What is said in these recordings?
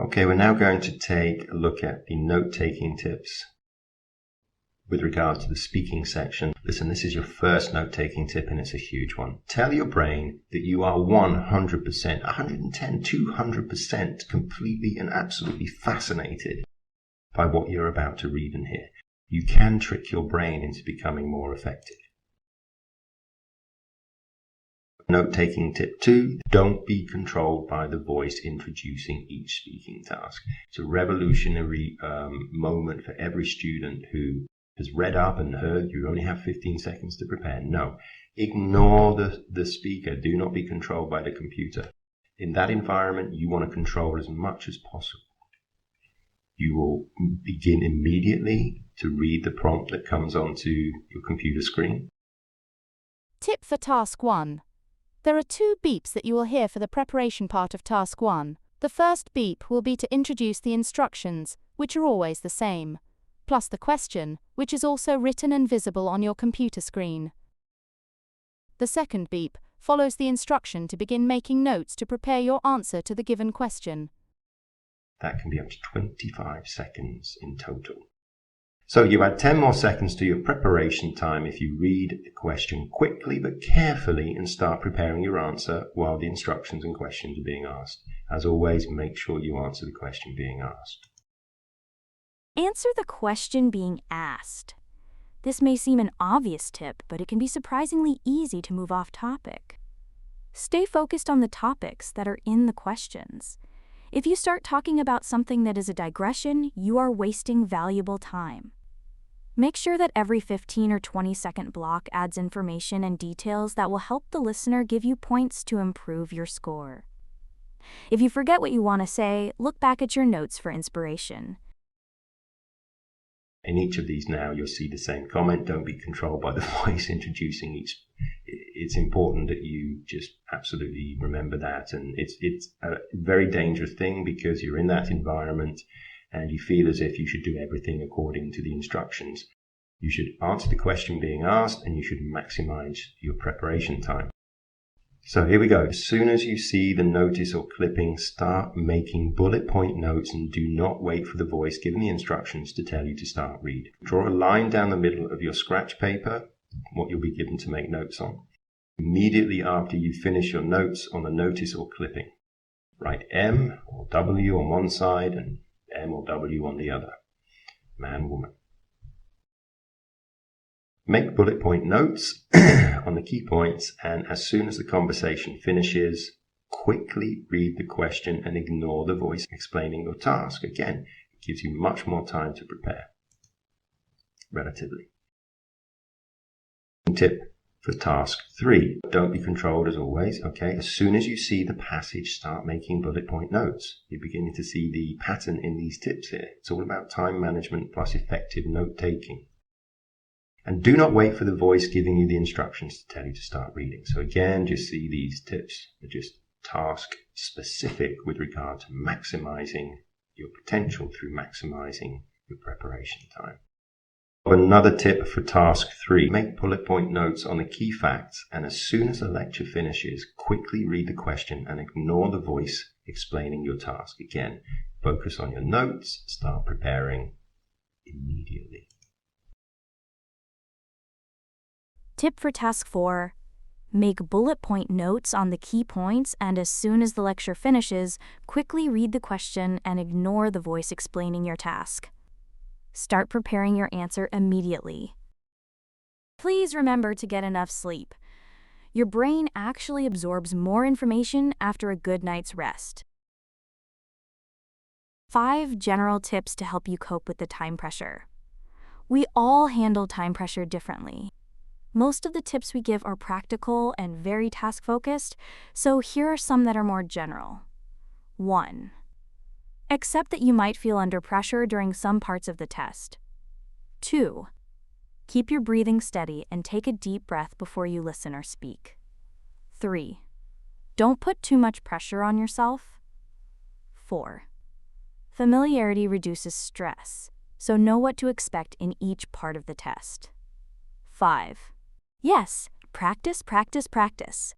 Okay, we're now going to take a look at the note-taking tips with regard to the speaking section. Listen, this is your first note-taking tip and it's a huge one. Tell your brain that you are 100%, 110, 200% completely and absolutely fascinated by what you're about to read and hear. You can trick your brain into becoming more effective. Note-taking tip 2, don't be controlled by the voice introducing each speaking task. It's a revolutionary moment for every student who has read up and heard you only have 15 seconds to prepare. No, ignore the speaker. Do not be controlled by the computer. In that environment, you want to control as much as possible. You will begin immediately to read the prompt that comes onto your computer screen. Tip for Task 1. There are 2 beeps that you will hear for the preparation part of Task 1. The first beep will be to introduce the instructions, which are always the same, plus the question, which is also written and visible on your computer screen. The second beep follows the instruction to begin making notes to prepare your answer to the given question. That can be up to 25 seconds in total. So you add 10 more seconds to your preparation time if you read the question quickly but carefully and start preparing your answer while the instructions and questions are being asked. As always, make sure you answer the question being asked. Answer the question being asked. This may seem an obvious tip, but it can be surprisingly easy to move off topic. Stay focused on the topics that are in the questions. If you start talking about something that is a digression, you are wasting valuable time. Make sure that every 15 or 20-second block adds information and details that will help the listener give you points to improve your score. If you forget what you want to say, look back at your notes for inspiration. In each of these now, you'll see the same comment. Don't be controlled by the voice introducing each. It's important that you just absolutely remember that. And it's a very dangerous thing because you're in that environment and you feel as if you should do everything according to the instructions. You should answer the question being asked and you should maximize your preparation time. So here we go. As soon as you see the notice or clipping, start making bullet point notes and do not wait for the voice giving the instructions to tell you to start read. Draw a line down the middle of your scratch paper, what you'll be given to make notes on. Immediately after you finish your notes on the notice or clipping, write M or W on one side and M or W on the other. Man, woman. Make bullet point notes on the key points, and as soon as the conversation finishes, quickly read the question and ignore the voice explaining your task. Again, it gives you much more time to prepare, relatively. Tip for task 3. Don't be controlled as always. Okay, as soon as you see the passage, start making bullet point notes. You're beginning to see the pattern in these tips here. It's all about time management plus effective note taking. And do not wait for the voice giving you the instructions to tell you to start reading. So again, just see these tips are just task specific with regard to maximizing your potential through maximizing your preparation time. Another tip for task 3, make bullet point notes on the key facts, and as soon as the lecture finishes, quickly read the question and ignore the voice explaining your task. Again, focus on your notes, start preparing immediately. Tip for Task 4. Make bullet point notes on the key points, and as soon as the lecture finishes, quickly read the question and ignore the voice explaining your task. Start preparing your answer immediately. Please remember to get enough sleep. Your brain actually absorbs more information after a good night's rest. 5 general tips to help you cope with the time pressure. We all handle time pressure differently. Most of the tips we give are practical and very task-focused, so here are some that are more general. 1. Accept that you might feel under pressure during some parts of the test. 2. Keep your breathing steady and take a deep breath before you listen or speak. 3. Don't put too much pressure on yourself. 4. Familiarity reduces stress, so know what to expect in each part of the test. 5. Yes, practice, practice, practice.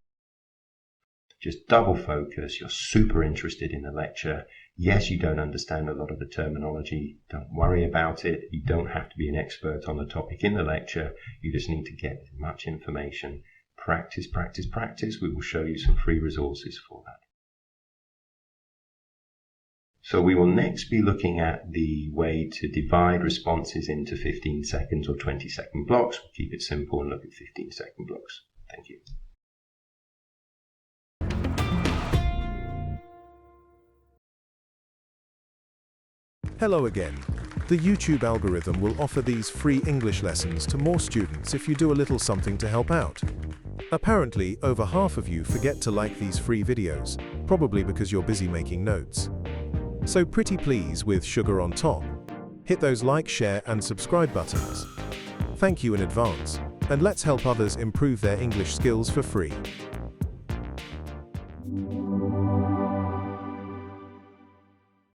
Just double focus. You're super interested in the lecture. Yes, you don't understand a lot of the terminology. Don't worry about it. You don't have to be an expert on the topic in the lecture. You just need to get as much information. Practice, practice, practice. We will show you some free resources for that. So we will next be looking at the way to divide responses into 15 seconds or 20-second blocks. We'll keep it simple and look at 15-second blocks. Thank you. Hello again. The YouTube algorithm will offer these free English lessons to more students if you do a little something to help out. Apparently, over half of you forget to like these free videos, probably because you're busy making notes. So pretty please, with sugar on top, hit those like, share, and subscribe buttons. Thank you in advance, and let's help others improve their English skills for free.